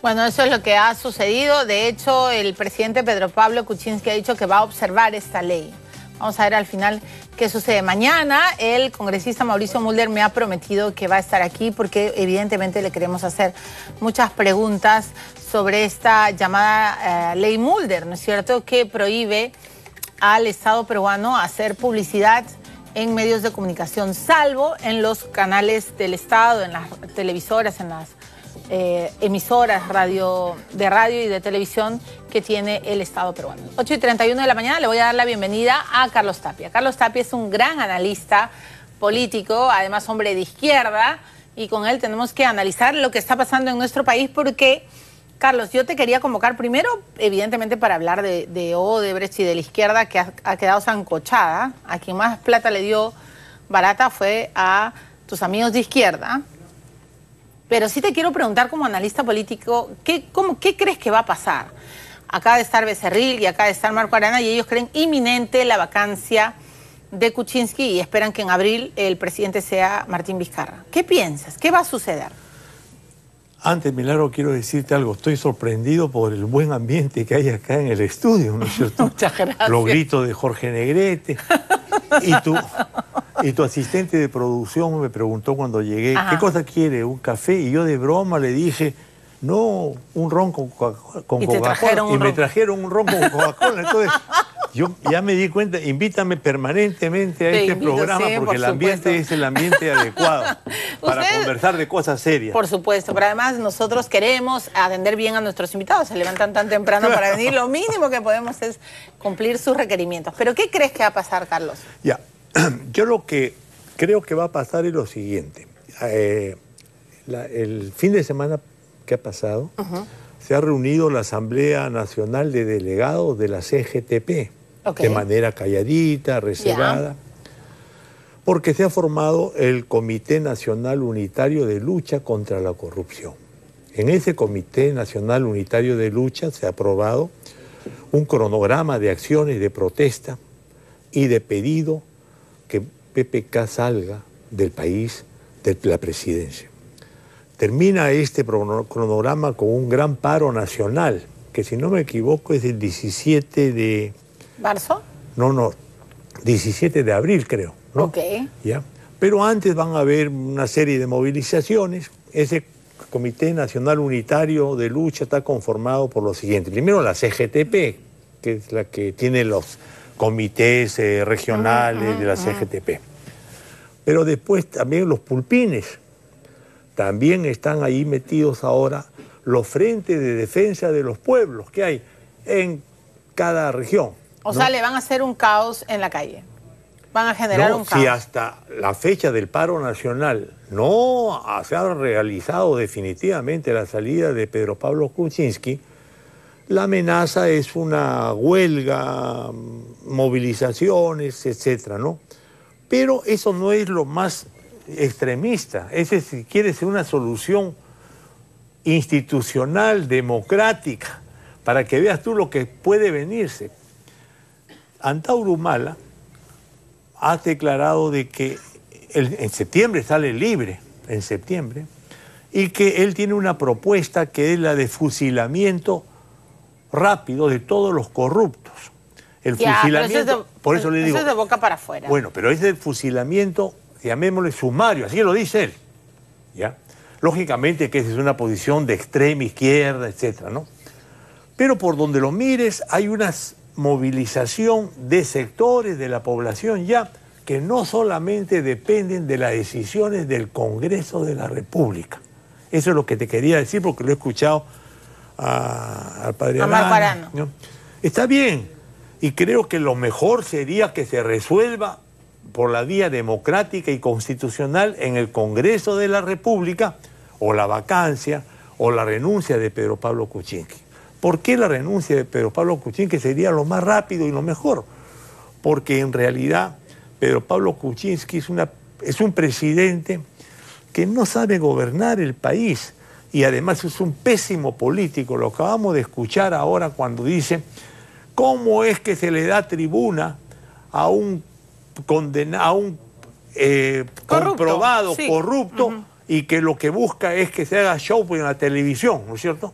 Bueno, eso es lo que ha sucedido. De hecho, el presidente Pedro Pablo Kuczynski ha dicho que va a observar esta ley. Vamos a ver al final qué sucede. Mañana el congresista Mauricio Mulder me ha prometido que va a estar aquí porque evidentemente le queremos hacer muchas preguntas sobre esta llamada ley Mulder, ¿no es cierto?, que prohíbe al Estado peruano hacer publicidad en medios de comunicación, salvo en los canales del Estado, en las televisoras, en las emisoras de radio y de televisión que tiene el Estado peruano. 8:31 de la mañana le voy a dar la bienvenida a Carlos Tapia. Carlos Tapia es un gran analista político, además hombre de izquierda, y con él tenemos que analizar lo que está pasando en nuestro país porque, Carlos, yo te quería convocar primero, evidentemente, para hablar de Odebrecht y de la izquierda que ha quedado sancochada. A quien más plata le dio barata fue a tus amigos de izquierda. Pero sí te quiero preguntar como analista político, ¿qué crees que va a pasar? Acaba de estar Becerril y acaba de estar Marco Arana y ellos creen inminente la vacancia de Kuczynski y esperan que en abril el presidente sea Martín Vizcarra. ¿Qué piensas? ¿Qué va a suceder? Antes, Milagro, quiero decirte algo. Estoy sorprendido por el buen ambiente que hay acá en el estudio, ¿no es cierto? Muchas gracias. Los gritos de Jorge Negrete. Y tu asistente de producción me preguntó cuando llegué, ¿qué cosa quiere? ¿Un café? Y yo de broma le dije, no, un ron con Coca-Cola. Y me trajeron un ron con Coca-Cola. Entonces, yo ya me di cuenta, invítame permanentemente a este programa porque el ambiente es el ambiente adecuado para conversar de cosas serias. Por supuesto, pero además nosotros queremos atender bien a nuestros invitados. Se levantan tan temprano para venir. Lo mínimo que podemos es cumplir sus requerimientos. ¿Pero qué crees que va a pasar, Carlos? Ya, yo lo que creo que va a pasar es lo siguiente. El fin de semana que ha pasado, se ha reunido la Asamblea Nacional de Delegados de la CGTP, de manera calladita, reservada, porque se ha formado el Comité Nacional Unitario de Lucha contra la Corrupción. En ese Comité Nacional Unitario de Lucha se ha aprobado un cronograma de acciones de protesta y de pedido que PPK salga del país, de la presidencia. Termina este cronograma con un gran paro nacional, que si no me equivoco es el 17 de... ¿Marzo? No, 17 de abril creo, ¿no? Ok. ¿Ya? Pero antes van a haber una serie de movilizaciones. Ese Comité Nacional Unitario de Lucha está conformado por lo siguiente. Primero la CGTP, que es la que tiene los comités regionales de la CGTP. Pero después también los pulpines. También están ahí metidos ahora los frentes de defensa de los pueblos que hay en cada región. O sea, le van a hacer un caos en la calle. Van a generar un caos. Si hasta la fecha del paro nacional no se ha realizado definitivamente la salida de Pedro Pablo Kuczynski, la amenaza es una huelga, movilizaciones, etcétera, ¿no? Pero eso no es lo más extremista. Ese, si quiere, ser una solución institucional, democrática, para que veas tú lo que puede venirse. Antauro Humala ha declarado de que en septiembre sale libre, en septiembre, y que él tiene una propuesta que es la de fusilamiento rápido de todos los corruptos. El fusilamiento, por eso le digo... Eso es de boca para afuera. Bueno, pero es el fusilamiento, llamémosle sumario, así lo dice él, ¿ya? Lógicamente que esa es una posición de extrema izquierda, etcétera, ¿no? Pero por donde lo mires hay una movilización de sectores de la población ya que no solamente dependen de las decisiones del Congreso de la República. Eso es lo que te quería decir porque lo he escuchado al padre Marco Arana, ¿no? Está bien, y creo que lo mejor sería que se resuelva por la vía democrática y constitucional en el Congreso de la República, o la vacancia o la renuncia de Pedro Pablo Kuczynski. ¿Por qué la renuncia de Pedro Pablo Kuczynski sería lo más rápido y lo mejor? Porque en realidad Pedro Pablo Kuczynski es un presidente que no sabe gobernar el país y además es un pésimo político. Lo acabamos de escuchar ahora cuando dice cómo es que se le da tribuna a un comprobado corrupto y que lo que busca es que se haga show en la televisión, ¿no es cierto?,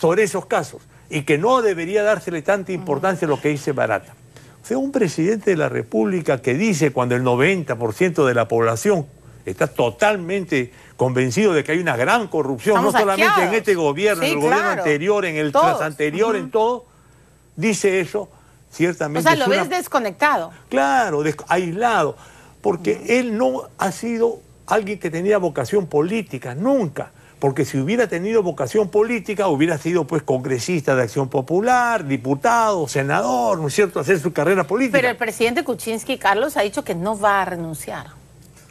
sobre esos casos, y que no debería dársele tanta importancia a lo que dice Barata. O sea, un presidente de la República que dice cuando el 90% de la población está totalmente convencido de que hay una gran corrupción, no solamente en este gobierno, en el gobierno anterior, en el tras anterior, en todo, dice eso, ciertamente... O sea, lo ves desconectado. Claro, aislado, porque él no ha sido alguien que tenía vocación política, nunca. Porque si hubiera tenido vocación política, hubiera sido pues congresista de Acción Popular, diputado, senador, ¿no es cierto?, hacer su carrera política. Pero el presidente Kuczynski, Carlos, ha dicho que no va a renunciar.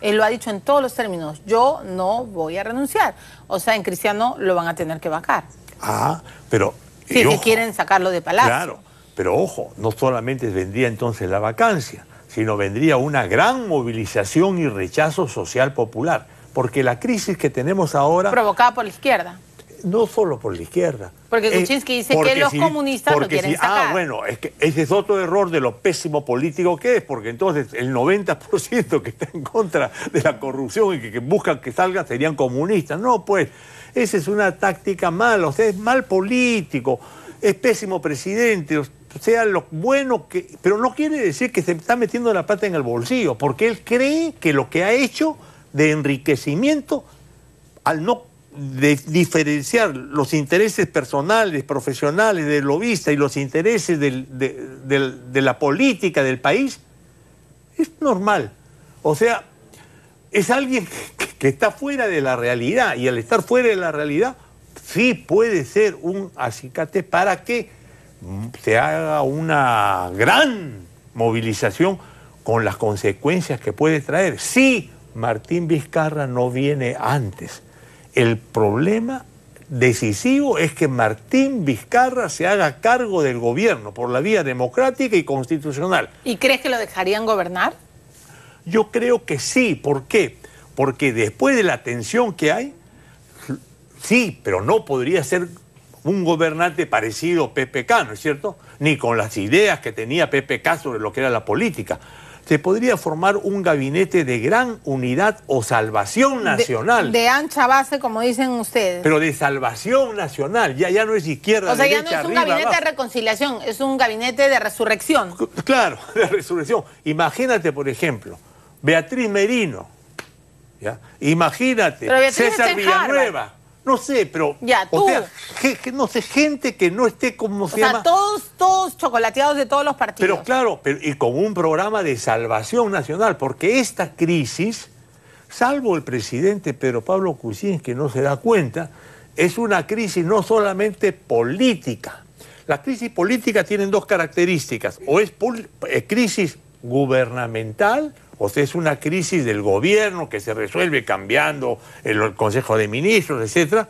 Él lo ha dicho en todos los términos, yo no voy a renunciar. O sea, en Cristiano lo van a tener que vacar. Ah, pero... Si es que quieren sacarlo de Palacio. Claro, pero ojo, no solamente vendría entonces la vacancia, sino vendría una gran movilización y rechazo social popular. Porque la crisis que tenemos ahora... Provocada por la izquierda. No solo por la izquierda. Porque Kuczynski dice que los comunistas lo quieren sacar. Ah, bueno, es que ese es otro error de lo pésimo político que es, porque entonces el 90% que está en contra de la corrupción y que buscan que salga serían comunistas. No, pues, esa es una táctica mala, o sea, es mal político, es pésimo presidente, o sea, lo bueno que... Pero no quiere decir que se está metiendo la plata en el bolsillo, porque él cree que lo que ha hecho de enriquecimiento, al no diferenciar los intereses personales, profesionales del lobista y los intereses de la política del país, es normal. O sea, es alguien que está fuera de la realidad, y al estar fuera de la realidad, sí puede ser un acicate para que se haga una gran movilización con las consecuencias que puede traer. Sí, Martín Vizcarra no viene antes. El problema decisivo es que Martín Vizcarra se haga cargo del gobierno por la vía democrática y constitucional. ¿Y crees que lo dejarían gobernar? Yo creo que sí. ¿Por qué? Porque después de la tensión que hay, sí, pero no podría ser un gobernante parecido a PPK, ¿no es cierto? Ni con las ideas que tenía PPK sobre lo que era la política. Se podría formar un gabinete de gran unidad o salvación nacional. De ancha base, como dicen ustedes. Pero de salvación nacional, ya no es izquierda, o sea, derecha, ya no es un arriba, gabinete abajo. de reconciliación, es un gabinete de resurrección. Claro, de resurrección. Imagínate, por ejemplo, Beatriz Merino, ¿ya? Imagínate, César Villanueva. No sé, pero... Ya, tú. O sea, no sé, gente que no esté como se llama... todos chocolateados de todos los partidos. Pero claro, y con un programa de salvación nacional, porque esta crisis, salvo el presidente Pedro Pablo Kuczynski, que no se da cuenta, es una crisis no solamente política. La crisis política tiene dos características, o es crisis gubernamental, o sea, es una crisis del gobierno que se resuelve cambiando el Consejo de Ministros, etcétera.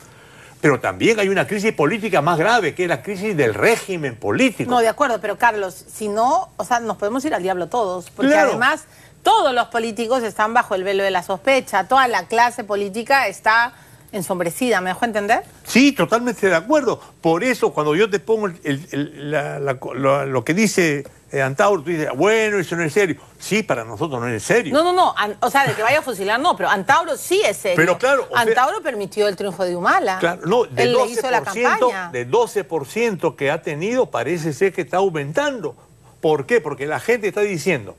Pero también hay una crisis política más grave, que es la crisis del régimen político. No, de acuerdo, pero Carlos, si no, o sea, nos podemos ir al diablo todos, porque además todos los políticos están bajo el velo de la sospecha, toda la clase política está ensombrecida, ¿me dejo entender? Sí, totalmente de acuerdo. Por eso, cuando yo te pongo lo que dice Antauro, tú dices, bueno, eso no es serio. Sí, para nosotros no es serio. No, o sea, de que vaya a fusilar no, pero Antauro sí es serio. Pero claro, Antauro permitió el triunfo de Humala. Claro, no, él le hizo la campaña. De 12% que ha tenido, parece ser que está aumentando. ¿Por qué? Porque la gente está diciendo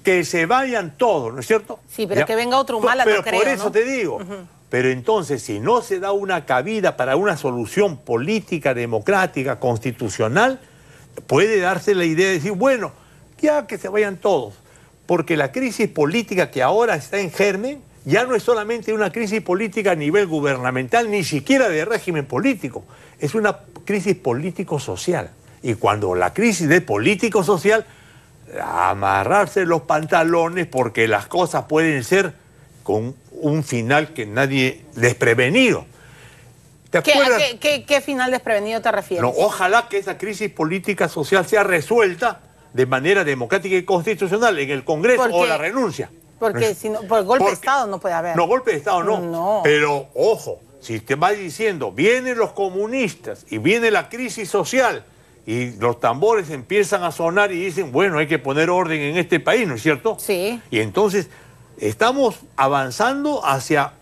que se vayan todos, ¿no es cierto? Sí, pero que venga otro Humala, no creo, pero por eso te digo. Pero entonces, si no se da una cabida para una solución política, democrática, constitucional, puede darse la idea de decir, bueno, ya que se vayan todos, porque la crisis política que ahora está en germen ya no es solamente una crisis política a nivel gubernamental, ni siquiera de régimen político, es una crisis político-social. Y cuando la crisis es político-social, amarrarse los pantalones porque las cosas pueden ser con un final que nadie desprevenido. ¿Qué final desprevenido te refieres? No, ojalá que esa crisis política social sea resuelta de manera democrática y constitucional en el Congreso o la renuncia. Porque si no, por golpe de Estado no puede haber. No, golpe de Estado no. No. Pero, ojo, si te vas diciendo, vienen los comunistas y viene la crisis social y los tambores empiezan a sonar y dicen, bueno, hay que poner orden en este país, ¿no es cierto? Sí. Y entonces estamos avanzando hacia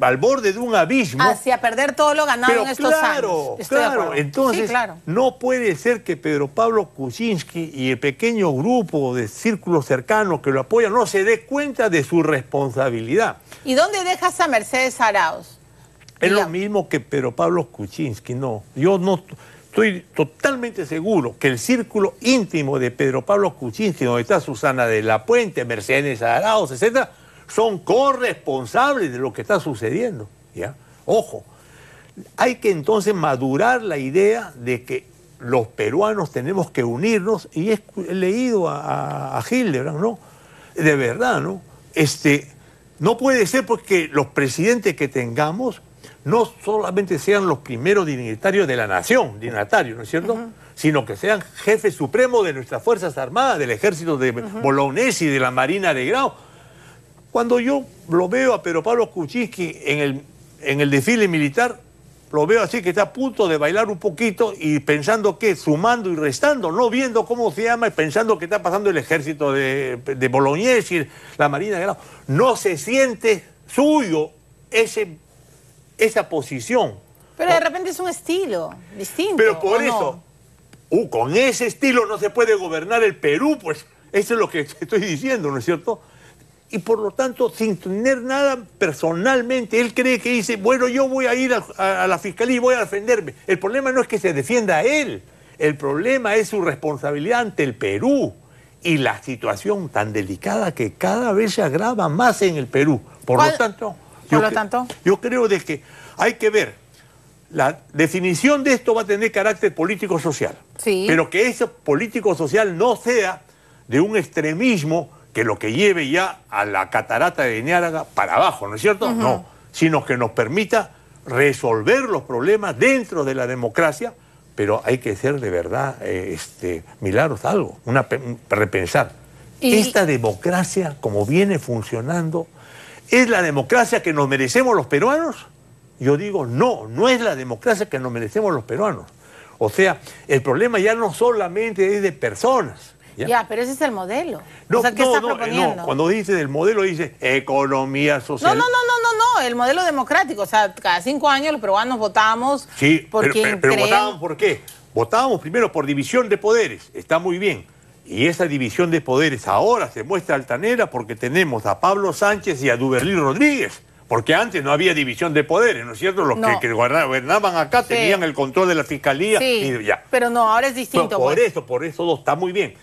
al borde de un abismo. Hacia perder todo lo ganado en estos años. Claro, entonces sí, claro. No puede ser que Pedro Pablo Kuczynski y el pequeño grupo de círculos cercanos que lo apoyan no se dé cuenta de su responsabilidad. ¿Y dónde dejas a Mercedes Arauz? Es lo mismo que Pedro Pablo Kuczynski, no. Yo no estoy totalmente seguro que el círculo íntimo de Pedro Pablo Kuczynski, donde está Susana de la Puente, Mercedes Arauz, etcétera, son corresponsables de lo que está sucediendo, ¿ya? Ojo, hay que entonces madurar la idea de que los peruanos tenemos que unirnos, y he leído a Hildebrand, ¿no? De verdad, ¿no? No puede ser porque los presidentes que tengamos no solamente sean los primeros dignatarios de la nación, dignatarios, ¿no es cierto? Sino que sean jefes supremos de nuestras Fuerzas Armadas, del Ejército de Bolognesi, de la Marina de Grau. Cuando yo lo veo a Pedro Pablo Kuczynski en el desfile militar, lo veo así que está a punto de bailar un poquito y pensando que sumando y restando, no viendo cómo se llama y pensando que está pasando el ejército de Bolognesi, la Marina de Grau. No se siente suyo esa posición. Pero de repente es un estilo distinto. Pero por eso, con ese estilo no se puede gobernar el Perú, pues eso es lo que estoy diciendo, ¿no es cierto? Y por lo tanto, sin tener nada personalmente, él cree que dice, bueno, yo voy a ir a la fiscalía y voy a defenderme. El problema no es que se defienda a él, el problema es su responsabilidad ante el Perú y la situación tan delicada que cada vez se agrava más en el Perú. Por lo tanto, yo creo de que hay que ver, la definición de esto va a tener carácter político-social, pero que ese político-social no sea de un extremismo que lo que lleve ya a la catarata de Niágara para abajo, ¿no es cierto? No, sino que nos permita resolver los problemas dentro de la democracia, pero hay que ser de verdad, Milagros, algo, repensar. Esta democracia, como viene funcionando, ¿es la democracia que nos merecemos los peruanos? Yo digo, no es la democracia que nos merecemos los peruanos. O sea, el problema ya no solamente es de personas. Ya, pero ese es el modelo. ¿Qué estás proponiendo? No, cuando dice del modelo dice economía social. No, el modelo democrático. O sea, cada 5 años los peruanos votamos por quien pero votábamos ¿por qué? Votábamos primero por división de poderes, está muy bien. Y esa división de poderes ahora se muestra altanera porque tenemos a Pablo Sánchez y a Duberlí Rodríguez. Porque antes no había división de poderes, ¿no es cierto? Los que gobernaban acá tenían el control de la fiscalía. Y ya. Pero no, ahora es distinto. Por eso está muy bien.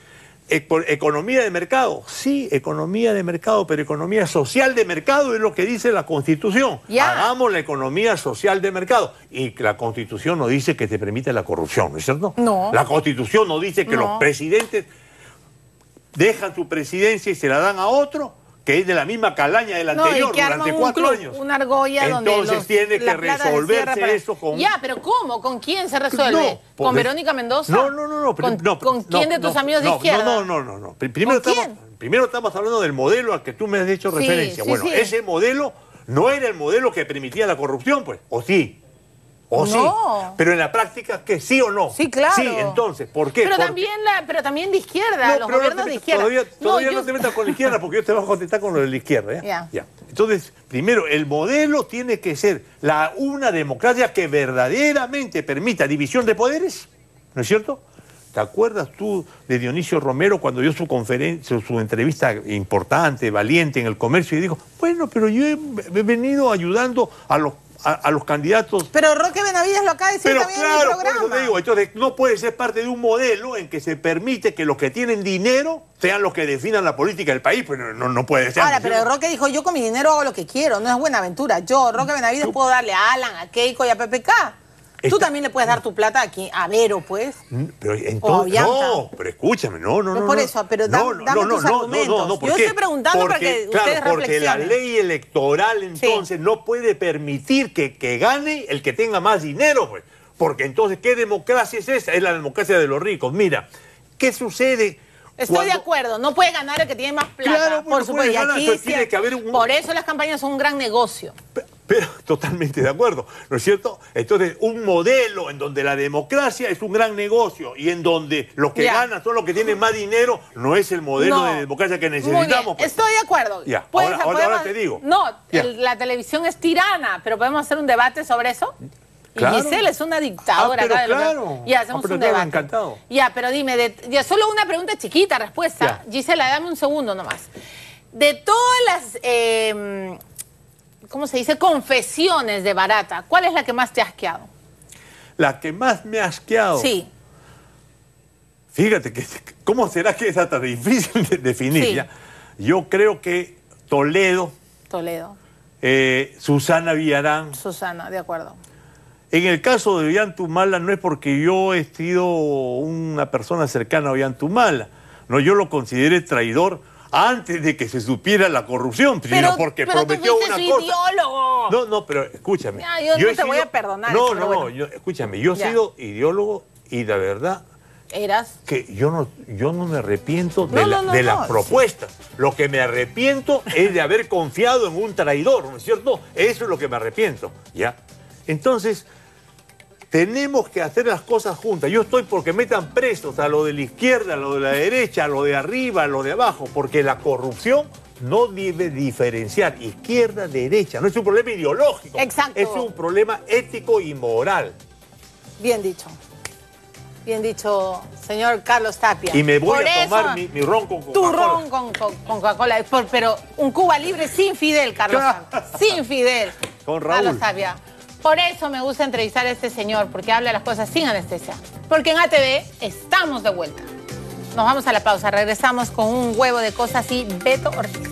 ¿Economía de mercado? Sí, economía de mercado, pero economía social de mercado es lo que dice la Constitución. Hagamos la economía social de mercado. Y la Constitución no dice que te permite la corrupción, ¿no es cierto? No. La Constitución no dice que los presidentes dejan su presidencia y se la dan a otro, que es de la misma calaña del anterior durante 4 años. Una argolla donde entonces tiene que resolverse eso con... Ya, pero ¿cómo? ¿Con quién se resuelve? ¿Con Verónica Mendoza? No. ¿Con quién de tus amigos de izquierda? No. Primero estamos hablando del modelo al que tú me has hecho referencia. Ese modelo no era el modelo que permitía la corrupción, pues. ¿O sí? Sí, pero en la práctica, ¿qué? ¿Sí o no? Sí, claro. Sí, entonces, ¿por qué? Pero también de izquierda, los gobiernos de izquierda. Todavía no te metas con la izquierda porque yo te voy a contestar con lo de la izquierda. Ya. Entonces, primero, el modelo tiene que ser una democracia que verdaderamente permita división de poderes, ¿no es cierto? ¿Te acuerdas tú de Dionisio Romero cuando dio su entrevista importante, valiente en El Comercio y dijo, bueno, pero yo he venido ayudando a los candidatos. Pero Roque Benavides lo acaba de decir también en el programa. Por eso te digo, entonces no puede ser parte de un modelo en que se permite que los que tienen dinero sean los que definan la política del país, pues no puede ser. Ahora, pero Roque dijo, yo con mi dinero hago lo que quiero, no es Buenaventura. Yo, Roque Benavides, puedo darle a Alan, a Keiko y a PPK. Tú también le puedes dar tu plata aquí a Vero, pues. Pero entonces, pero escúchame, no. Por eso, pero dame tus argumentos. Yo estoy preguntando para que ustedes reflexionen. Porque la ley electoral, entonces, no puede permitir que gane el que tenga más dinero, pues. Porque entonces, ¿qué democracia es esa? Es la democracia de los ricos. Mira, ¿qué sucede? Estoy de acuerdo, no puede ganar el que tiene más plata, por supuesto. Y aquí tiene que haber por eso las campañas son un gran negocio. Pero totalmente de acuerdo, ¿no es cierto? Entonces, un modelo en donde la democracia es un gran negocio y en donde los que ganan son los que tienen más dinero, no es el modelo de democracia que necesitamos. Pues. Estoy de acuerdo. Ya. Ahora te digo. No, la televisión es tirana, pero podemos hacer un debate sobre eso. Claro. Y Giselle es una dictadora. Pero claro. Ya, hacemos un debate. Encantado. Ya, pero dime, solo una pregunta chiquita, respuesta. Ya. Giselle, dame un segundo nomás. De todas las... ¿cómo se dice? Confesiones de Barata. ¿Cuál es la que más te ha asqueado? La que más me ha asqueado. Sí. Fíjate, ¿cómo será que es tan difícil de definir? Sí. ¿Ya? Yo creo que Toledo. Susana Villarán. Susana, de acuerdo. En el caso de Ollantumala no es porque yo he sido una persona cercana a Ollantumala. No, yo lo consideré traidor antes de que se supiera la corrupción, pero porque prometió una cosa. Ideólogo. No, pero escúchame. Ya, yo no te voy a perdonar. Escúchame, yo he sido ideólogo y la verdad que yo no me arrepiento de las propuestas. Lo que me arrepiento es de haber confiado en un traidor, ¿no es cierto? Eso es lo que me arrepiento, ¿ya? Entonces, tenemos que hacer las cosas juntas. Yo estoy porque metan presos a lo de la izquierda, a lo de la derecha, a lo de arriba, a lo de abajo, porque la corrupción no debe diferenciar izquierda, derecha. No es un problema ideológico. Exacto. Es un problema ético y moral. Bien dicho. Bien dicho, señor Carlos Tapia. Y me voy a tomar mi ron con Coca-Cola. Tu ron con Coca-Cola. Pero un Cuba Libre sin Fidel, Carlos Tapia. Sin Fidel. Con Raúl. Carlos Tapia. Por eso me gusta entrevistar a este señor, porque habla las cosas sin anestesia. Porque en ATV estamos de vuelta. Nos vamos a la pausa. Regresamos con un huevo de cosas y Beto Ortiz.